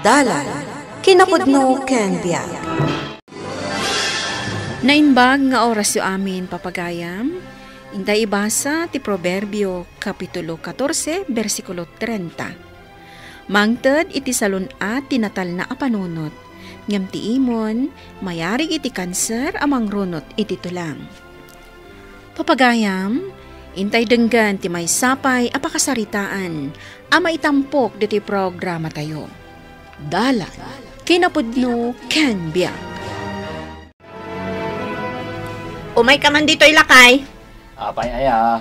Dalan, kinapudno ken biag. Naimbag nga oras yu amin papagayam, intay ibasa ti Proverbio Kapitulo 14, versikulo 30. Mangted iti salunat tinatal na apanunot, ngem ti imon, mayarig iti kanser amang runot iti tulang. Papagayam, intay denggan ti may sapay apakasaritaan, ama itampok diti programa tayo. Dalan, kinapudno ken biag. Umay ka man dito'y lakay. Apay aya.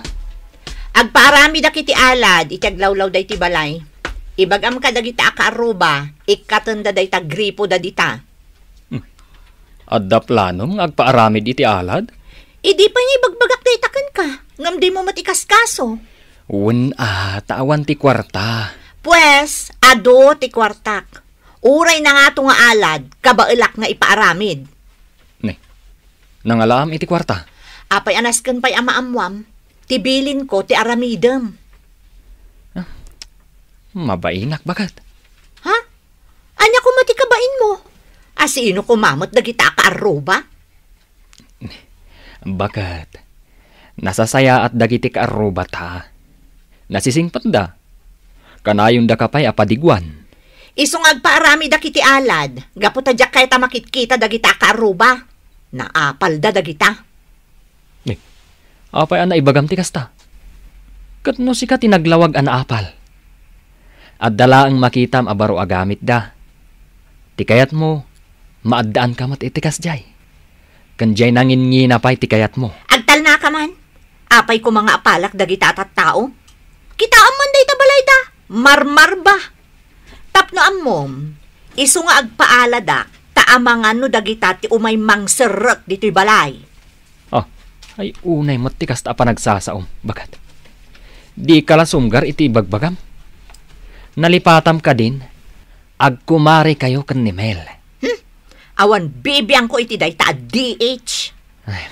Agparami da kiti alad, itaglawlaw day ti balay. Ibagam ka dagita akaaruba, ikatanda day ta gripo da dita. Adda planom agpaaramid iti alad? Idi pa niya ibagbagak day taken ka, ngam di mo matikas kaso. Tawan ti kwarta. Pues, ado ti kwartak. Uray na nga to nga alad, kabailak nga ipaaramid. Nangalam iti kwarta. Apay anasken pa'y amaamwam, tibilin ko ti aramidem. Mabainak bagat. Ha? Anya ko matikabain mo? Asino kumamot dagita kaaruba? Bagat. Nasasaya at dagiti kaaruba ta. Nasisingpat da. Kanayon da kapay apadigwan. Isong agpaarami dakiti alad, gaputa jak kay ta makitkita dagita kaaruba. Naapal da dagita. Apay ana ibagam ti kasta. Katno si ka tinaglawag an apal. At dala ang makitam abaro agamit da. Tikayat mo, maaddaan ka mat itikas jay. Kanjay nangin nginapay tikayat mo. Agtal na ka man. Apay ko mga apalak dagita at tao. Kitaan man day tabalay da. Marmar ba? Tapno ammom, iso nga agpaalada, taamangan no dagita ti umay mangserek dito'y balay. Ay unay matikas ta pa nagsasaom. Bagat? Di kala sumgar iti bagbagam. Nalipatam ka din, agkumari kayo kan ni Mel. Awan bibiyang ko iti day ta DH. Ay,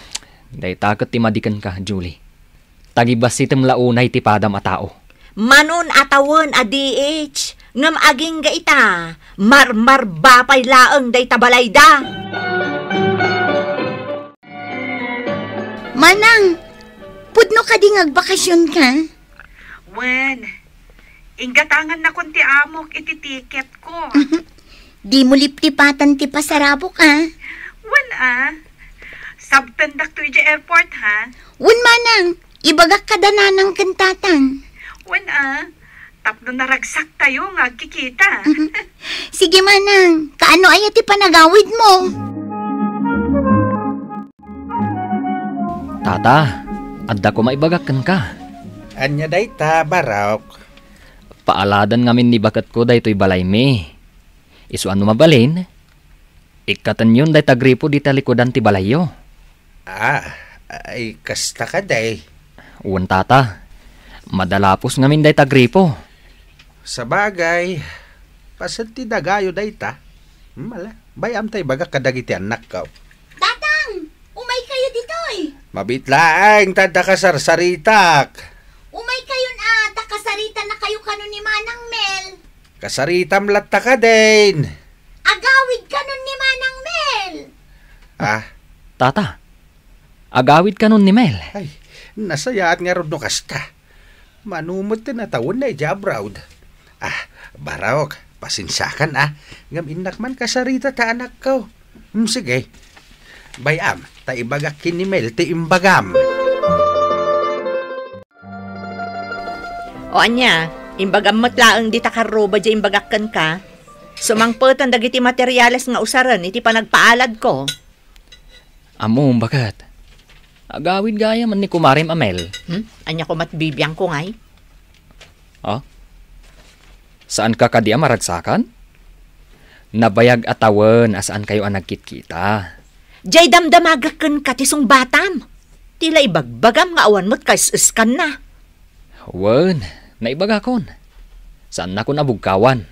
day takot ti madikan ka, Julie. Tagibas itim launay ti padam a tao. Manon atawan a DH. Ngam aging ga ita, marmar bapay laeng day tabalay da. Manang, pudno ka ding agbakasyon ka? Wen, inggatangan na kun ti amok iti tiket ko. Di mo liptipatan ti pasarabo ka? Wen sabtendak to iti airport ha? Wen manang, ibagak ka dananang kentatang. Wen tapno naragsak tayo nga kikita. Sige manang, kaano ay ti panagawid mo? Tata, adda ko maibagakan ka. Anya day ta, Barok. Paaladan ngamin ni bakat ko daytoy balay me. Isu ano mabalin? Ikatan yun day tagripo di talikodan ti balayo. Ay kasta ka day. Uwan tata, madalapos ngamin day tagripo. Sa bagay, pasad ti dagayo day ta. Mala, bayam tay bagak kadagiti anak ka. Tatang, umay kayo ditoy. Mabitlaang tada kasarsaritak. Umay kayon takasarita na kayo kanon ni Manang Mel. Kasaritam latta ka din. Agawid kanon ni Manang Mel. Tata, agawid ka nun ni Mel. Ay, nasayaat nga ron no kasta. Manumot na tawon na ijabraud. Barok, pasinsakan ngam inak man kasarita ta anak ko. Sige. Bayam, ta ibagak kin ni Mel ti imbagam. O anya, imbagam matlaeng di takaroba dya imbagakkan ka. Sumangputan dagiti materyales nga usaran iti panagpaalad ko. Amo, bagat? Agawid gaya man ni kumarim Amel. Anya ko matbibiyang ko ngay. Saan ka kadi maragsakan? Nabayag atawan asaan kayo ang nagkitkita. Jay damdamagakan ka tisong batam. Tila ibagbagam nga awan mo't kaisiskan na. Wan, naibagakon. Saan na ko nabugkawan?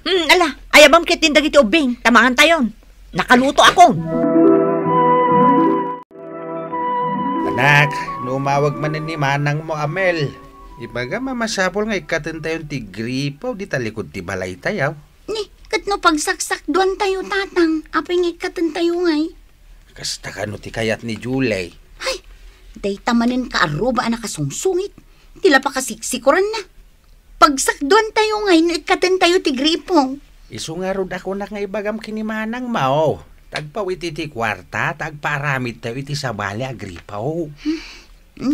Ayabam kitin dagiti ubing, tamangan tayon. Nakaluto akon. Anak, numawag man ni Manang mo, Amel. Ibaga mamasapol nga ikatin tayon ti gripo, di talikod ti balay tayaw. Ni, kat Tapno pagsaksak doon tayo, tatang. Apingit ka tayo ngay. Kasta ka no ti kayat ni Julie. Ay, day tamanin ka aruba na kasungsungit. Tila pa kasiksikuran na. Pagsak doon tayo ngay, ikatan tayo ti gripong. Isungarod ako na nga ibagam kinimanang mao. Tagpawit iti kwarta, tagparamid tayo iti sabali agripaw.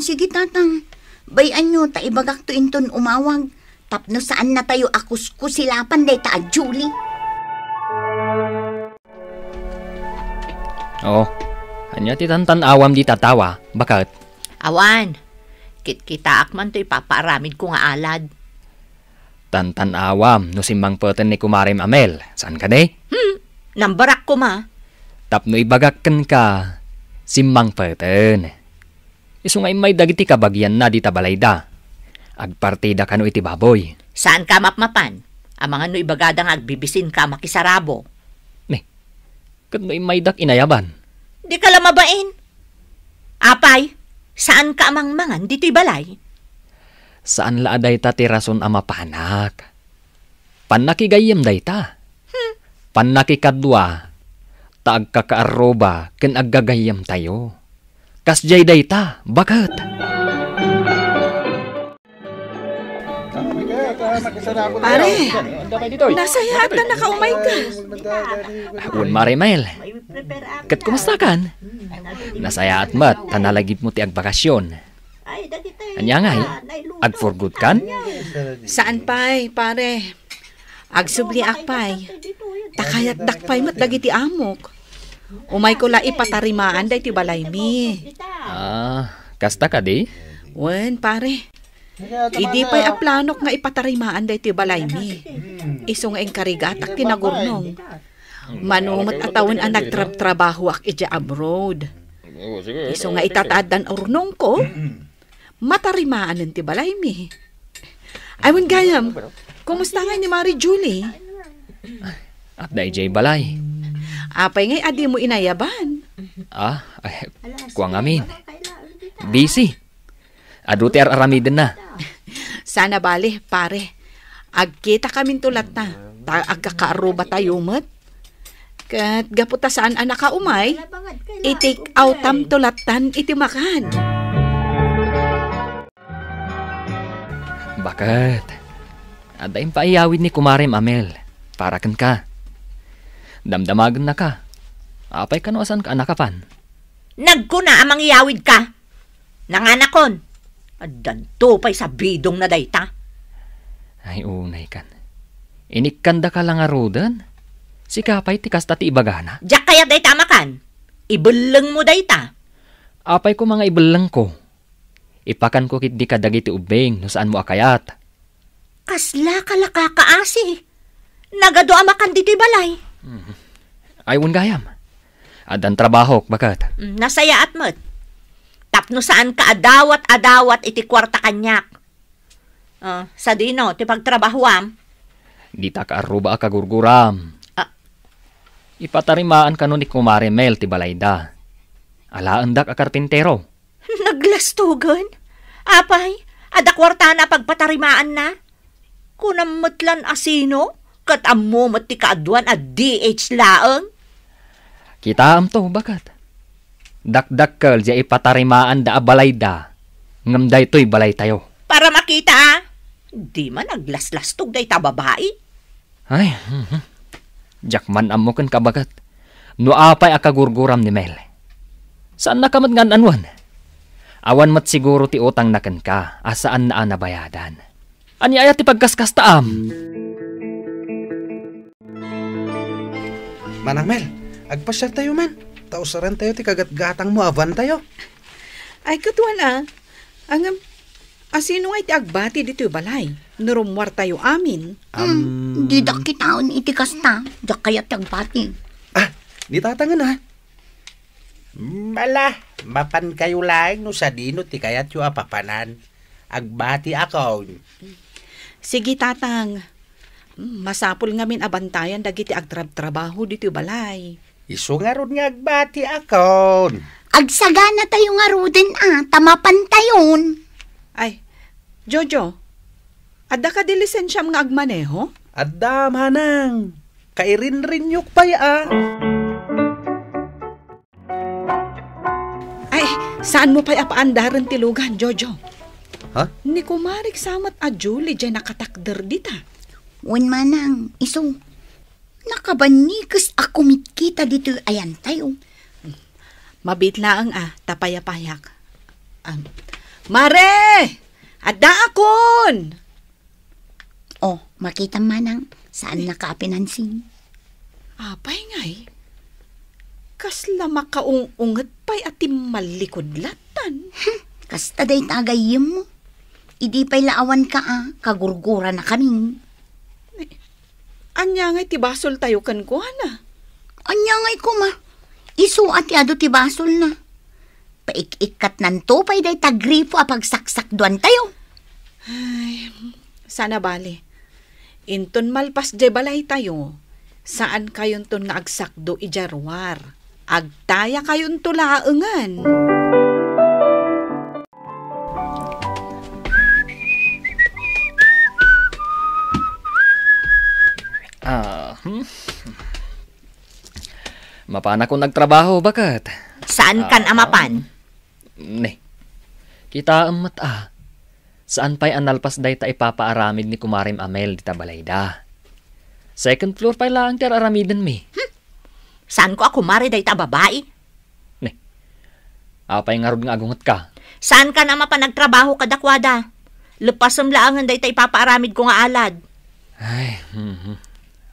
Sige, tatang. Bayan nyo, taibagak to inton umawag. Tapno saan na tayo akuskusilapan day ta Julie. Oo. Anya ti tantanawam di tatawa. Bakit? Awan, kita akman to'y papaaramid ko nga alad. Tantanawam no simbang peten ni Kumarim Amel. Saan ka day? Nambarak ko ma. Tapno ibagakken ka simbang peten. Isungay may dagiti kabagyan na di tabalayda. Agpartida kano iti baboy. Saan ka mapmapan? Ang mga no ibagadang agbibisin ka makisarabo. Kat no may dak inayaban. Di ka lamabain. Apay, saan ka amang mangan dito'y balay? Saan laaday ta ti rason amapanak? Panakigayam day ta. Panakikadwa, ta agkakaaroba ken aggagayam tayo. Kasjay day ta, bakit? Pare, nasaya at na nakaumay ka. Un Marimel, kat kumusta kan? Nasaya at mat, tanalagip mo ti agbakasyon. Anya ngay, agforgood kan? Saan pa'y, pare? Agsubli akpay. Takayat dakpay mat dagiti amok. Umay ko la ipatarimaan day ti balay mi. Kasta ka di? Wen, pare. Idi pa'y aplanok nga ipatarimaan day ti balay mi. Iso nga engkarigatak tinagurnong. Manumat atawin ang nagtrabaho ak ija abroad. Iso nga itatadan urnong ko. Matarimaan ng ti balay mi. Aywan gayam, kumusta nga ni Mari Julie? At day jay balay. Apay ngay adi mo inayaban. Kuwang amin. Busy. Aduti aramiden na. Sana bali, pare. Agkita kaming tulat na. Agkakaaruba tayo mat. Kat gaputa saan anak ka umay, itik autam tulatan iti makan. Bakit? Adayin paiyawid ni Kumarim Amel. Para kan ka. Damdamagan na ka. Apay ka no asan ka anakapan? Nagkuna amang iyawid ka. Nanganakon. Adanto pa'y sa bidong na dayta. Ay unay kan. Inikanda ka lang arudan. Si kapay tikas tati ibagana. Diyak kaya dayta makan. Ibelang mo dayta. Apay ko mga ibelang ko. Ipakan ko kit di ka dagiti ubeng no saan mo akayat. Kasla ka lakakaasi. Nagado amakan dito'y balay. Ay gayam. Adan trabaho, bakit? Nasaya at mat. Tapno saan ka adawat iti kwarta kanyak. Sa dino, ti pagtrabahuam. Di ta ka aruba kagurguram. Ipatarimaan ka no ni Kumarimel ti balayda. Alaandak a karpintero. Naglastugan? Apay, adakwarta na pagpatarimaan na? Kunammatlan asino? Katammo mat ti kaadwan at DH laang? Kita am to, bakit? Dakdakkel di ipatarimaan da balayda. Ngamday to'y balay tayo. Para makita, di man naglaslastog day tababae. Ay, Jakman am mo kan kabagat. No apay akagurguram ni Mel. Saan na kamad ngan anwan? Awan mat siguro ti utang naken ka, asaan na nabayadan. Anya ayat ti pagkaskastaam. Manang Mel, agpasyal tayo man. Tausaran tayo ti kagat-gatang mo avan tayo. Ay katuan ang asino nga iti agbati dito balay. Nurumwar tayo amin. Di dak kitaon iti kasta. Dak kaya tagbati. Nitatangan ha. Mala, mapan kayo lang no sa dino ti kayat yu apapanan. Agbati ako. Sige tatang. Masapul ngamin abantayan dagiti agtrabaho dito balay. Iso nga ron nga agbati ako. Agsagana tayo nga ruden tamapan tayon. Ay, Jojo, adda ka di lisensyam nga agmaneho? Adda manang. Kairin-rinyok pa ya. Ay, saan mo pa'y apaandaran tilugan, Jojo? Ha? Ni kumarik samat a Julie dyan nakatakder dita. Wen manang, iso. Nakabanikas ako mitkita dito ayan tayo. Mabitlaang tapayapayak. Mare! Adda akon! Oh, makita manang, saan nakapinansin? Apay ngay. Kasla makaung-ungat pa'y atim malikudlatan. Kasta day tagayim mo. Idi pa'y laawan ka kagurgura na kami. Anya ngay tibasol tayo kan ko, ana. Anya ngay ko ma. Isu at yado ti basol na. Paik-ikat nanto pa'y day tagripo apagsaksak duan tayo. Ay, sana bali. Inton malpas jay balay tayo. Saan kayon ton nga agsakdo ijarwar? Agtaya kayon to laengan. Mapana ko nagtrabaho, bakat? Saan kan amapan? Ne, kita amat Saan pa'y analpas day ta ipapaaramid ni Kumarim Amel di Tabalayda? Second floor pa'y lang ti aramidin mi. Saan ko ako mari day ta babae? Ne, apay nga rod nga agungot ka. Saan ka na mapanagtrabaho kadakwada? Lepasam laangan day ta ipapaaramid ko nga alad. Ay,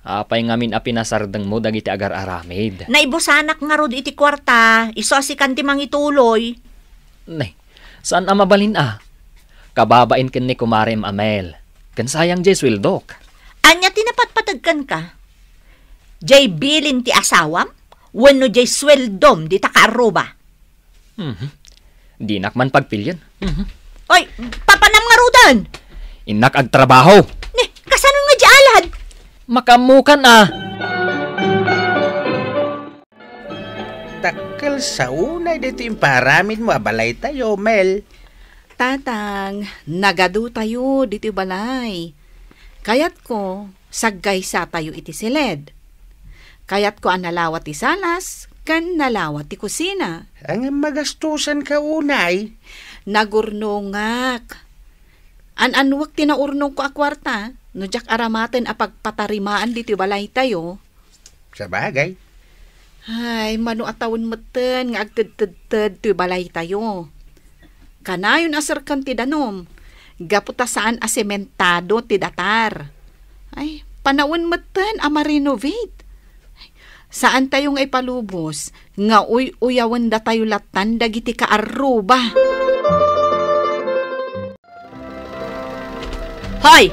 apay ngamin pinasardang mo dagiti agar aramid. Naibusanak nga rod iti kwarta, iso asikan ti mangituloy. Ne, saan mabalin Kababain ken ni Kumarim Amel. Ken sayang jay swildok. Anya tinapatpatagkan ka? Jay bilin ti asawam? Wenno jay sweldom di ta kaaruba? Di nakman pagpilyan. Oy, papanam nga rudan! Inak agtrabaho. Ne, kasanon nga di alad? Makamukan Takal sa unay dito yung paramid mo, abalay tayo, Mel. Tatang, nagadu tayo dito balay. Kayat ko, saggay sa tayo iti silid. Kayat ko ang nalawat ti salas, kan nalawat ti kusina. Ang magastusan ka unay. Nagurnongak. An-anwak tinaurnong ko akwarta, no jak aramaten apagpatarimaan dito balay tayo. Sa bagay. Ay, mano atawon meten nga agted-ted ti balay tayo. Kanayon asarkan ti danom. Gaputa saan asementado ti datar. Ay, panawon meten ama-renovate. Saan tayo nga ipalubos? Nga uyawan da tayo latan dagiti kaaruba. Hoy!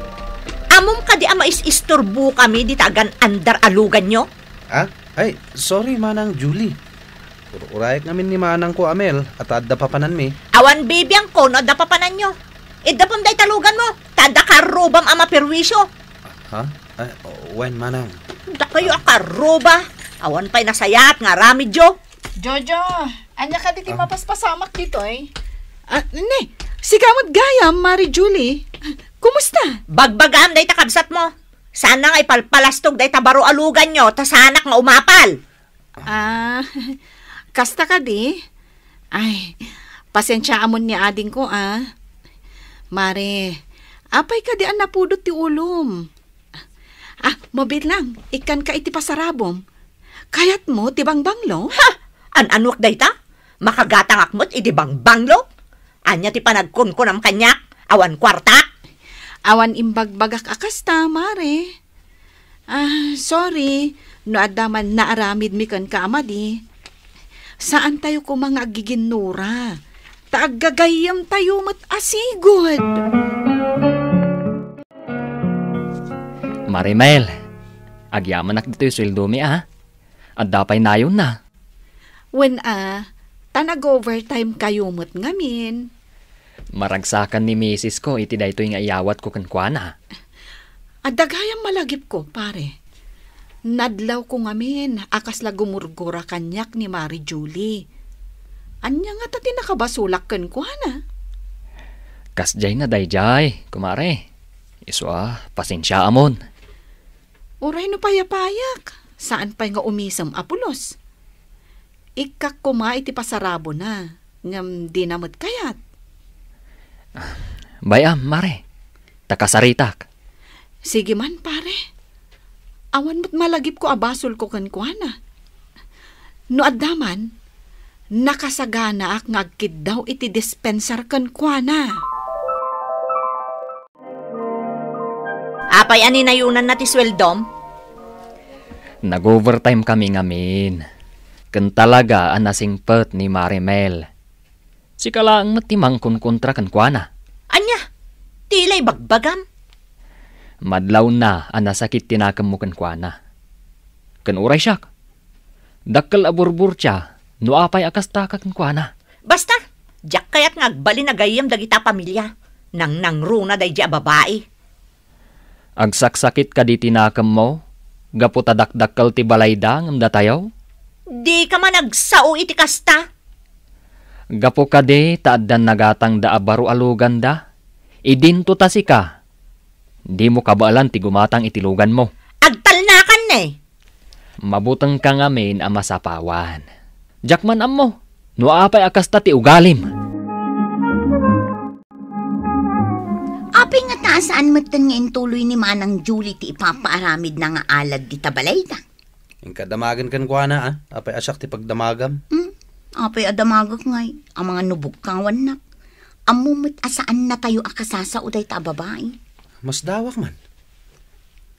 Amom ka di isturbo kami di tagan andar alugan nyo? Ay, sorry manang Julie. Urayek namin ni manang ko Amel at adda papanan mi. Awan bibiyang ko no dapapanan nyo. Idapon day talugan mo. Tada karubam ama perwisyo. Ha? When manang? Da kayo akaruba. Awan pa'y nasayat nga rami jo. Jojo, anya ka diti mapaspasamak dito ne, si kamot gayam, Mari Julie. Kumusta? Bagbagam day takabsat mo. Sana nga ipalpalastog day tabaro alugan nyo, tasanak nga umapal. Kasta ka di? Ay, pasensya amon ni ading ko Mare, apay ka di an napudot ti ulom. Mabit lang, ikan ka iti pasarabom. Kayat mo, tibang banglo? Ha! An-anwak day ta? Makagatang akmot, iti bang banglo? Anya ti panagkunkun am kanyak? Awan kwarta? Awan imbagbagak akasta, Mare. Sorry, no adaman naaramid mi kan kaamadi. Saan tayo ko mga giginura? Taagagayam tayo mat asigod. Marimel, agyaman ak dito yung sweldo mi At dapay nayon na. When tanag-overtime kayo mat ngamin. Maragsakan ni misis ko iti dayto yung ayawat ko kankwana. Adagayang malagip ko, pare. Nadlaw ko ngamin, akasla gumurgura kanyak ni Mari Julie. Anya nga tati nakabasulak kankwana. Kasjay na dayjay, kumare. Iso pasensya amon. Uray no payapayak. Saan pa nga umisam apulos? Ikak kuma iti pasarabo na. Ngam di namad kayat. Bayam, mare. Takasaritak. Sige man, pare. Awan mo't malagip ko abasol ko kankwana. No addaman, nakasagana ak ngagkid daw iti dispensar kankwana. Apay ani nayunan na ti sweldom? Nag-overtime kami ngamin. Kan talaga anasingpet ni Marimel. Si kalaang matimang kun kontra kankwana. Anya, tilay bagbagam. Madlaw na anasakit tinakam mo kankwana. Kan uray siyak. Dakkel aburbur siya, no apay akas taka kankwana. Basta, jak kayat ngagbali na gayam dagita pamilya. Nang nangruna day di babae. Agsaksakit ka di tinakam mo, gapo tadakdakkel ti balayda ngam datayaw. Di ka man nagsao iti kasta. Gapo ka di taaddan nagatang da abaro alugan da. Idinto ta si ka. Di mo kabaalan ti gumatang itilugan mo. Agtalnakan na eh. Mabutang ka ngamin ang masapawan. Jakman am mo, no apay akasta ti ugalim. Apay nga taasaan matan nga intuloy ni Manang Julie ti ipapaaramid na nga alad di tabalay da. Yung kadamagan kankwana apay asak ti pagdamagam. Apay adamagak ngay, ang mga nubog kawan na. Amumit asaan na tayo akasasa uday ta babae. Mas dawak man.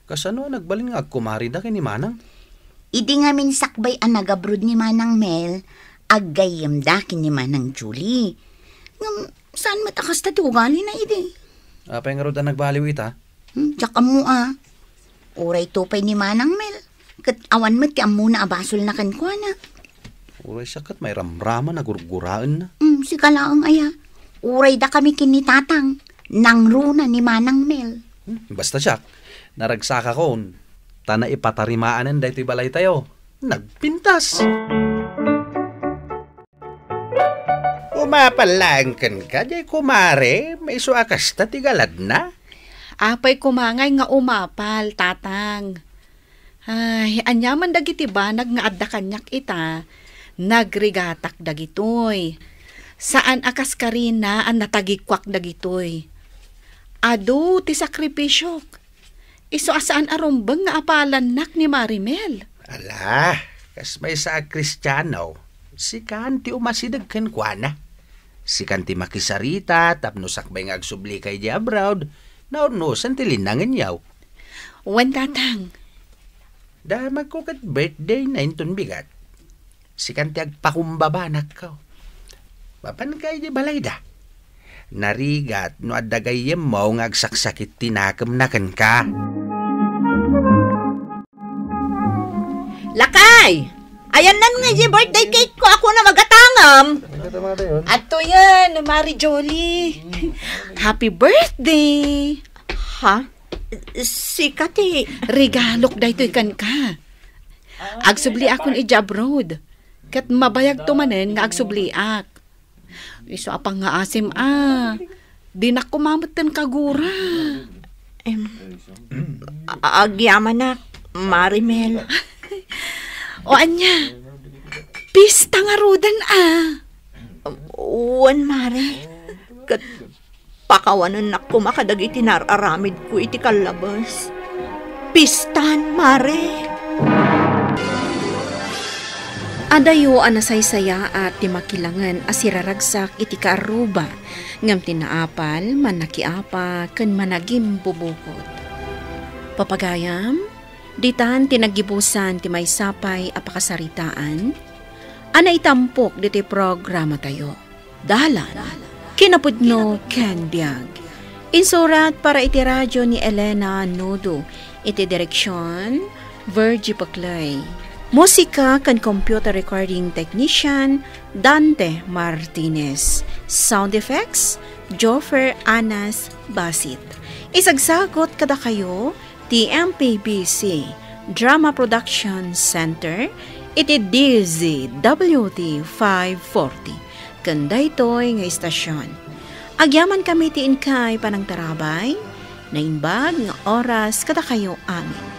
Kasano nagbalin nga agkumari da kay ni Manang? Idi nga min sakbay ang nagabrod ni Manang Mel, aggayam da kin ni Manang Julie. Ngam, saan matakas ta ti ugali na idi? Apay nga roda nagbaliw ita. Tsaka mo Uray tupay ni Manang Mel. Kat awan mo't ti amu na abasol na kankwana. Uray sakat may ramrama na gurguraan na. Si kalaang aya. Uray da kami kinitatang. Nangruna ni Manang Mel. Basta siya, naragsaka ko, tana ipatarimaanan dahil balay tayo. Nagpintas. Umapalangkan ka, jay kumare, may suakas na tigalad na. Apay kumangay nga umapal, tatang. Ay, anyaman dagiti banag nga adda kanyak ita, nagrigatak dagitoy. Saan akas ka rin na ang natagikwak dagitoy. Ado, ti sakripisyok. Iso asaan arumbang nga apalan nak ni Marimel. Ala, kas may sa Kristiyano, si kanti umasidag kankwana. Si kanti makisarita, tapno sakbay nga agsubli kay di abroad, naurnusan ti linangan yaw. Wen tatang. Da magkukat birthday na inton bigat. Si kanti agpakumbabanak ka. Papan kay di balay da. Narigat no adagayem mo nga agsaksakit tinakam na ka. Lakay! Ayan nan nga yung birthday cake ko ako na magatangam. Ato yan, Mari Jolie. Happy birthday! Ha? Si Kati. Regalok da ito'y kan ka. Agsubli akon abroad. Kat mabayag tumanen nga agsubliak. Iso apang nga asim di na kumamatan kagura. Agyaman na, Marimel. O anya, pista nga rudan Uwan, Mare. Kat pakawanan na kumakadag iti nararamid ko iti kalabas. Pistan, Mare. Adayo anasaysaya at timakilangan asiraragsak iti kaaruba ngam tinaapal manakiapa ken managim bubukod. Papagayam, ditan tinagibusan ti maysapay apakasaritaan, ana itampok diti programa tayo. Dalan, kinapudno Ken Biag. Insurat para iti radyo ni Elena Nodo, iti direksyon Virgie Paclay. Musika kan computer recording technician Dante Martinez. Sound effects Joffer Anas Basit. Isagsagot kada kayo ti MPBC Drama Production Center iti DZWT 540. Kanda ito'y nga istasyon. Agyaman kami ti inkay panang tarabay na imbag nga oras kada kayo amin.